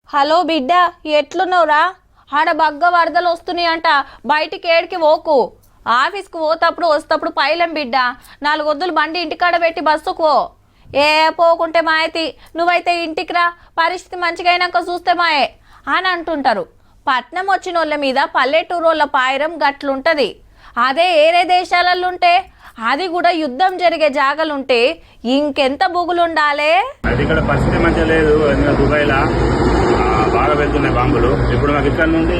Hello బిడ్డ, ఎట్లున్నావురా? ఆడ బగ్గ వరదలు వస్తున్నాయి అంట. బయటికి ఏడికి పోకు. ఆఫీస్కి పోతప్పుడు వస్తప్పుడు పైలం బిడ్డ. 4 వద్దులు బండి ఇంటికాడ పెట్టి బస్సుకు పో. ఏ పోకుంటే మాయతి, నువ్వైతే ఇంటికి రా, పరిస్థితి మంచిగా అయినాక చూస్తే మాయే అని అంటుంటారు. పట్నం వచ్చిన వాళ్ళ మీద పల్లెటూరు వాళ్ళ పాయరం గట్లుంటుంది. అదే ఏరే దేశాలలో ఉంటే, అది కూడా యుద్ధం జరిగే జాగాలుంటే ఇంకెంత బుగులుండాలే. అది ఇక్కడ పరిస్థితి మంచిగా లేదు. దుబాయ్లో బాగా వెళ్తున్నాయి బాంబులు. ఇప్పుడు మాకు ఇక్కడ నుండి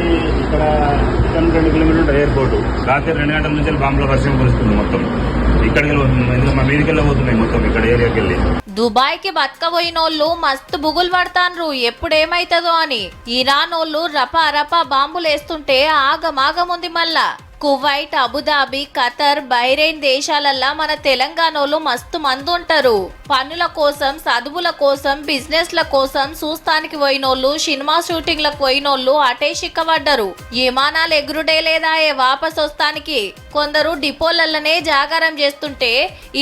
2 కిలోమీటర్లు ఉంటుంది ఎయిర్పోర్ట్. రాత్రి 2 గంటల నుంచి బాంబుల వర్షం కురుస్తుంది. మొత్తం ఇక్కడికి వెళ్ళి మా మీదికెళ్ళి పోతున్నాయి మొత్తం ఇక్కడ ఏరియాకి వెళ్ళి. దుబాయ్ కి బతకబోయినోళ్ళు మస్తు బుగులు పడతాన్రు ఎప్పుడేమైతుందో అని. ఇరానోళ్ళు రపా రపా బాంబులు వేస్తుంటే ఆగమాగముంది. మళ్ళా కువైట్, అబుదాబి, ఖతర్, బైరెయిన్ దేశాలల్లా మన తెలంగాణలో మస్తు మంది ఉంటారు. పనుల కోసం, చదువుల కోసం, బిజినెస్ల కోసం చూస్తానికి పోయినోళ్ళు, సినిమా షూటింగ్లకు పోయినోళ్ళు అటే చిక్కబడ్డరు. విమానాలు ఎగురుడే లేదా వాపస్ వస్తానికి. కొందరు డిపోలల్లనే జాగారం చేస్తుంటే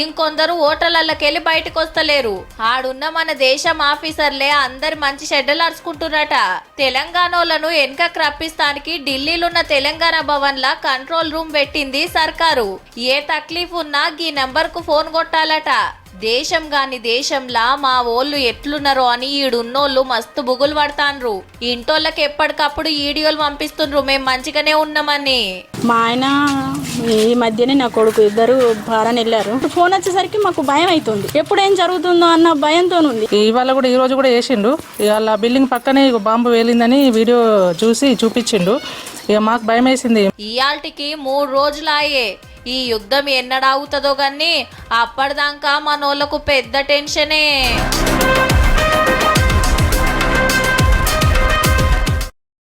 ఇంకొందరు హోటళ్లకెళ్ళి బయటకు వస్తలేరు. ఆడున్న మన దేశం ఆఫీసర్లే అందరి మంచి షెడ్డలు అరుచుకుంటున్నట. తెలంగాణలను వెనకకు రప్పిస్తానికి ఢిల్లీలున్న తెలంగాణ భవన్ లా కంట్రోల్ రూమ్ పెట్టింది సర్కారు. ఏ తక్లీఫ్ ఉన్నా గీ నెంబర్ కు ఫోన్ కొట్టాలట. దేశం గాని దేశంలా మా ఓళ్ళు ఎట్లున్నారో అని ఈడున్నోళ్ళు మస్తు బుగులు పడతాన్రు. ఇంటోళ్ళకి ఎప్పటికప్పుడు వీడియోలు పంపిస్తుండ్రు మేము మంచిగానే ఉన్నామని. మా ఆయన ఈ మధ్యనే నా కొడుకు ఇద్దరు భారాన్ని వెళ్ళారు. ఫోన్ వచ్చేసరికి మాకు భయం అవుతుంది. ఎప్పుడు ఏం జరుగుతుందో అన్న భయంతో ఉంది. ఇవాళ కూడా ఈ రోజు కూడా వేసిండు. ఇవాళ బిల్డింగ్ పక్కనే బాంబు వేలిందని వీడియో చూపించిండు. ఇక మాకు భయం వేసింది. ఇయాల్టికి 3 రోజులాయే. ఈ యుద్ధం ఎన్నడాగుతుందో గాని అప్పటిదాకా మనోళ్లకు పెద్ద టెన్షనే.